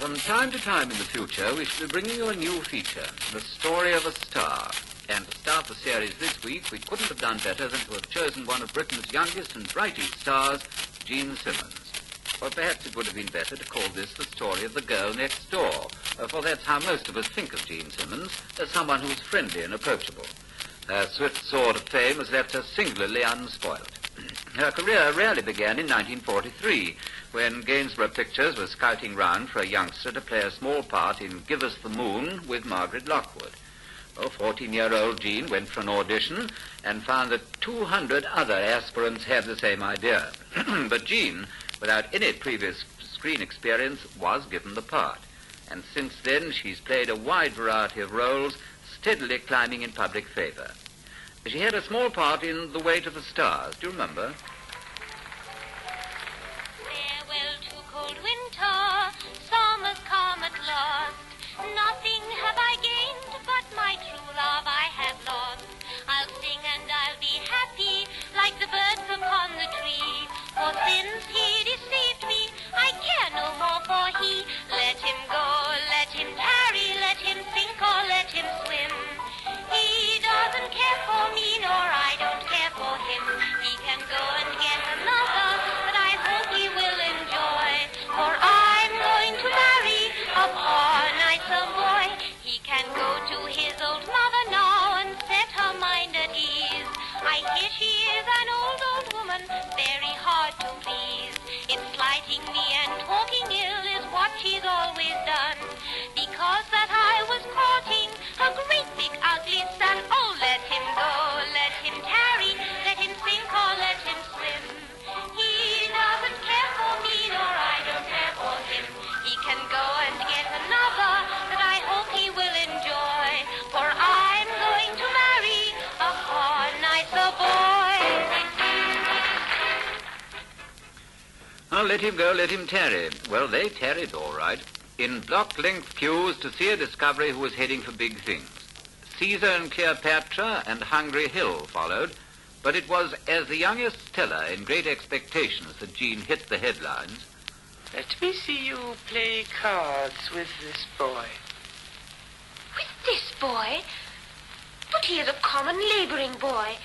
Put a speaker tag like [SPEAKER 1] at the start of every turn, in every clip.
[SPEAKER 1] From time to time in the future, we shall be bringing you a new feature, The Story of a Star. And to start the series this week, we couldn't have done better than to have chosen one of Britain's youngest and brightest stars, Jean Simmons. Or perhaps it would have been better to call this The Story of the Girl Next Door, for that's how most of us think of Jean Simmons, as someone who is friendly and approachable. Her swift sword of fame has left her singularly unspoiled. Her career really began in 1943, when Gainsborough Pictures was scouting round for a youngster to play a small part in Give Us the Moon with Margaret Lockwood. 14-year-old Jean went for an audition and found that 200 other aspirants had the same idea. But Jean, without any previous screen experience, was given the part. And since then, she's played a wide variety of roles, steadily climbing in public favor. She had a small part in The Way to the Stars. Do you remember?
[SPEAKER 2] Farewell to cold winter, summer's come at last. Nothing have I gained, but my true love I have lost. I'll sing and I'll be happy, like the birds upon the tree. For since he deceived me, I care no more for he. Let him go, let him tarry, let him sink or let him swim. He doesn't care for me, nor I don't care for him. He can go and get another, but I hope he will enjoy. For I'm going to marry a far nicer boy. He can go to his old mother now and set her mind at ease. I hear she is an old woman, very hard to please. It's slighting me and talking ill is what she's always done. Because that I was courting a great big ugly son. Oh, let him go, let him tarry, let him sink or let him swim. He doesn't care for me, nor I don't care for him. He can go and get another, but I hope he will enjoy. For I'm going to marry a far nicer boy.
[SPEAKER 1] Oh, let him go, let him tarry. Well, they tarried all right. In block-length queues to see a discovery who was heading for big things. Caesar and Cleopatra and Hungry Hill followed, but it was as the youngest Stella in Great Expectations that Jean hit the headlines.
[SPEAKER 3] Let me see you play cards with this boy.
[SPEAKER 2] With this boy? But he is a common laboring boy.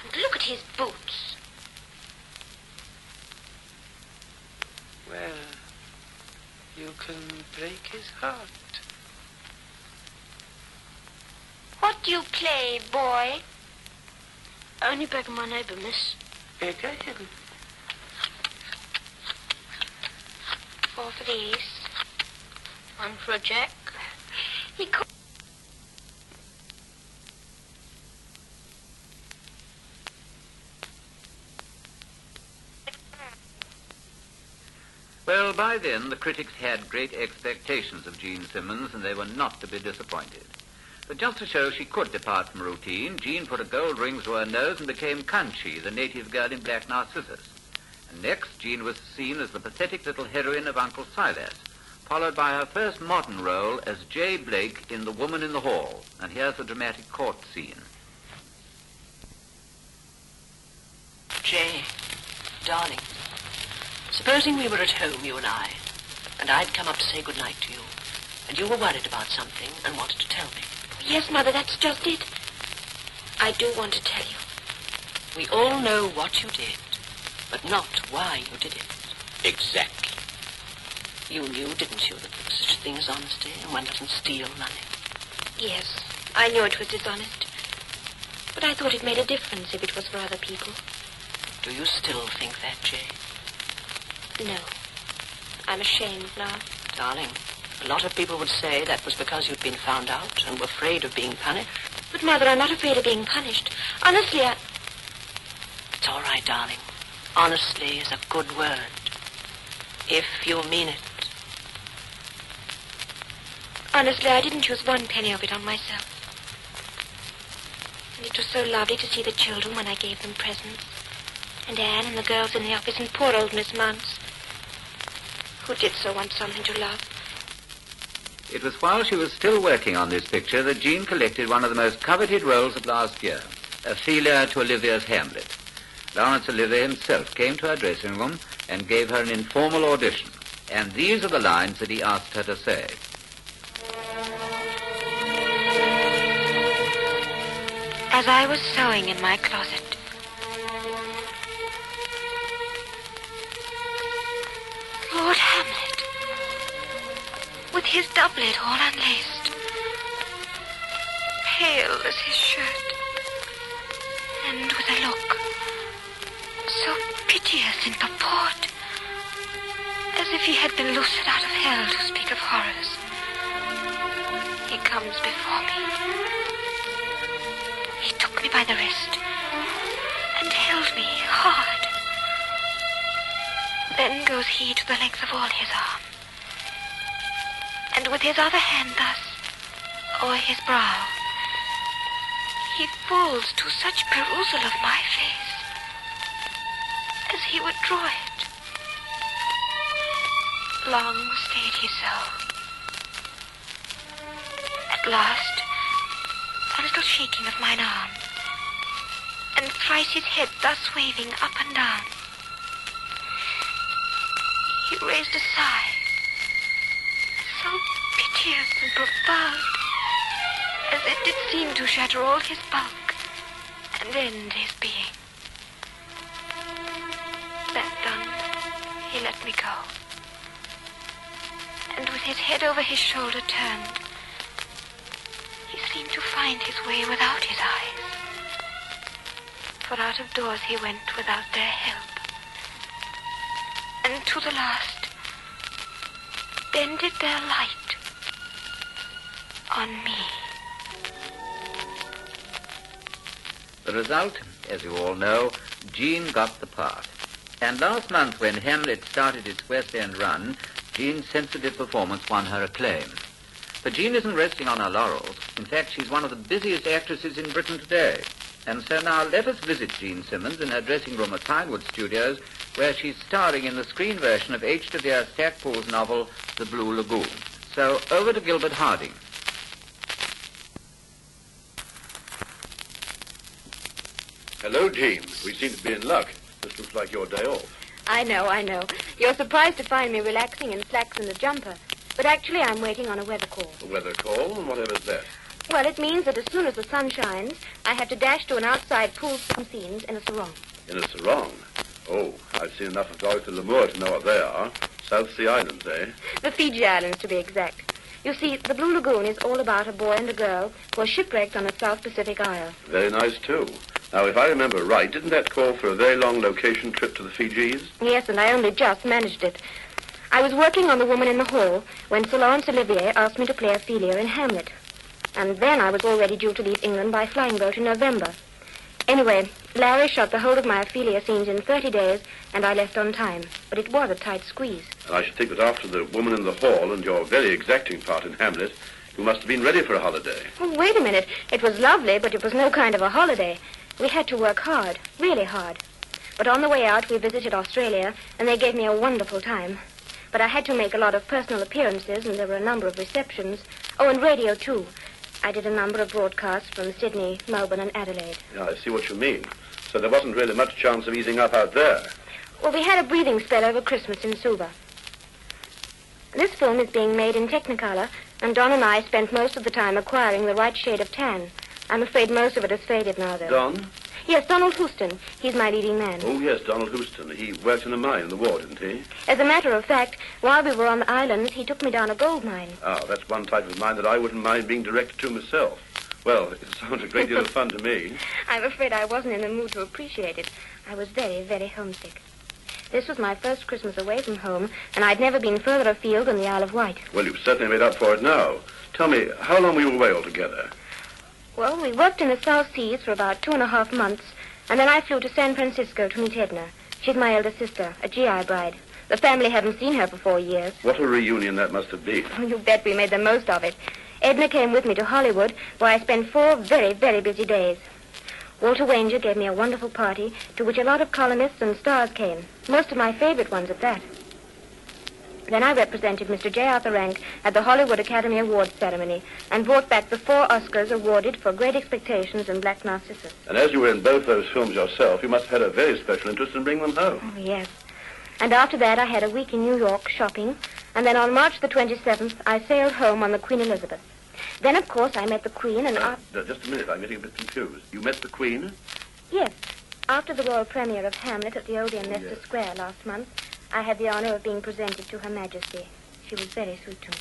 [SPEAKER 2] And look at his boots.
[SPEAKER 3] Well, you can break his heart.
[SPEAKER 2] What do you play, boy? Only begging my neighbour, miss.
[SPEAKER 3] Go ahead.
[SPEAKER 2] 4 for the ace. 1 for a jack. He called...
[SPEAKER 1] Well, by then, the critics had great expectations of Jean Simmons, and they were not to be disappointed. But just to show she could depart from routine, Jean put a gold ring through her nose and became Kanchi, the native girl in Black Narcissus. And next, Jean was seen as the pathetic little heroine of Uncle Silas, followed by her first modern role as Jay Blake in The Woman in the Hall. And here's the dramatic court scene.
[SPEAKER 4] Jay, darling, supposing we were at home, you and I'd come up to say goodnight to you, and you were worried about something and wanted to tell me.
[SPEAKER 2] Yes, Mother, that's just it. I do want to tell you.
[SPEAKER 4] We all know what you did, but not why you did it.
[SPEAKER 5] Exactly.
[SPEAKER 4] You knew, didn't you, that there was such a thing as honesty, and one doesn't steal money?
[SPEAKER 2] Yes, I knew it was dishonest. But I thought it made a difference if it was for other people.
[SPEAKER 4] Do you still think that, Jay?
[SPEAKER 2] No. I'm ashamed now.
[SPEAKER 4] Darling, a lot of people would say that was because you'd been found out and were afraid of being punished.
[SPEAKER 2] But, Mother, I'm not afraid of being punished. Honestly,
[SPEAKER 4] It's all right, darling. Honestly is a good word. If you mean it.
[SPEAKER 2] Honestly, I didn't use 1 penny of it on myself. And it was so lovely to see the children when I gave them presents. And Anne and the girls in the office and poor old Miss Mounts, who did so want something to love.
[SPEAKER 1] It was while she was still working on this picture that Jean collected one of the most coveted roles of last year, Ophelia to Olivia's Hamlet. Laurence Olivier himself came to her dressing room and gave her an informal audition. And these are the lines that he asked her to say.
[SPEAKER 2] As I was sewing in my closet, Lord Hamlet, with his doublet all unlaced, pale as his shirt, and with a look so piteous in purport, as if he had been loosed out of hell to speak of horrors, he comes before me. He took me by the wrist and held me hard. Then goes he to the length of all his arm, and with his other hand thus o'er his brow, he falls to such perusal of my face as he would draw it. Long stayed he so. At last, a little shaking of mine arm, and thrice his head thus waving up and down, he raised a sigh, so piteous and profound, as it did seem to shatter all his bulk and end his being. That done, he let me go, and with his head over his shoulder turned, he seemed to find his way without his eyes, for out of doors he went without their help, and to the last bended their light on me.
[SPEAKER 1] The result, as you all know, Jean got the part. And last month, when Hamlet started its West End run, Jean's sensitive performance won her acclaim. But Jean isn't resting on her laurels. In fact, she's one of the busiest actresses in Britain today. And so now let us visit Jean Simmons in her dressing room at Pinewood Studios, where she's starring in the screen version of H. de Vere Stackpool's novel, The Blue Lagoon. So over to Gilbert Harding.
[SPEAKER 5] Hello, Jean. We seem to be in luck. This looks like your day off.
[SPEAKER 6] I know. You're surprised to find me relaxing in slacks and a jumper. But actually, I'm waiting on a weather call.
[SPEAKER 5] A weather call? And whatever's that?
[SPEAKER 6] Well, it means that as soon as the sun shines, I have to dash to an outside pool scenes in a sarong.
[SPEAKER 5] In a sarong? Oh, I've seen enough of Dorothy Lamour to know what they are. South Sea Islands, eh?
[SPEAKER 6] The Fiji Islands, to be exact. You see, the Blue Lagoon is all about a boy and a girl who are shipwrecked on a South Pacific isle.
[SPEAKER 5] Very nice, too. Now, if I remember right, didn't that call for a very long location trip to the Fijis?
[SPEAKER 6] Yes, and I only just managed it. I was working on The Woman in the Hall when Sir Laurence Olivier asked me to play Ophelia in Hamlet. And then I was already due to leave England by flying boat in November. Anyway, Larry shot the whole of my Ophelia scenes in 30 days, and I left on time. But it was a tight squeeze.
[SPEAKER 5] And I should think that after The Woman in the Hall and your very exacting part in Hamlet, you must have been ready for a holiday.
[SPEAKER 6] Oh, wait a minute. It was lovely, but it was no kind of a holiday. We had to work hard, really hard. But on the way out, we visited Australia, and they gave me a wonderful time. But I had to make a lot of personal appearances, and there were a number of receptions. Oh, and radio, too. I did a number of broadcasts from Sydney, Melbourne, and Adelaide.
[SPEAKER 5] Yeah, I see what you mean. So there wasn't really much chance of easing up out there.
[SPEAKER 6] Well, we had a breathing spell over Christmas in Suva. This film is being made in Technicolor, and Don and I spent most of the time acquiring the right shade of tan. I'm afraid most of it has faded now, though.
[SPEAKER 5] Don?
[SPEAKER 6] Yes, Donald Houston. He's my leading man.
[SPEAKER 5] Oh, yes, Donald Houston. He worked in a mine in the war, didn't he?
[SPEAKER 6] As a matter of fact, while we were on the islands, he took me down a gold mine.
[SPEAKER 5] Ah, that's one type of mine that I wouldn't mind being directed to myself. Well, it sounds a great deal of fun to me.
[SPEAKER 6] I'm afraid I wasn't in the mood to appreciate it. I was very, very homesick. This was my first Christmas away from home, and I'd never been further afield than the Isle of Wight.
[SPEAKER 5] Well, you've certainly made up for it now. Tell me, how long were you away altogether?
[SPEAKER 6] Well, we worked in the South Seas for about 2.5 months, and then I flew to San Francisco to meet Edna. She's my elder sister, a GI bride. The family haven't seen her for 4 years.
[SPEAKER 5] What a reunion that must have been.
[SPEAKER 6] Oh, you bet we made the most of it. Edna came with me to Hollywood, where I spent 4 very, very busy days. Walter Wanger gave me a wonderful party, to which a lot of columnists and stars came. Most of my favorite ones at that. Then I represented Mr. J. Arthur Rank at the Hollywood Academy Awards ceremony and brought back the 4 Oscars awarded for Great Expectations and Black Narcissus.
[SPEAKER 5] And as you were in both those films yourself, you must have had a very special interest in bringing them home.
[SPEAKER 6] Oh, yes. And after that, I had a week in New York shopping. And then on March the 27th, I sailed home on the Queen Elizabeth. Then, of course, I met the Queen and...
[SPEAKER 5] Just a minute, I'm getting a bit confused. You met the Queen?
[SPEAKER 6] Yes. After the royal premiere of Hamlet at the Odeon, Leicester Square last month, I had the honor of being presented to Her Majesty. She was very sweet to me.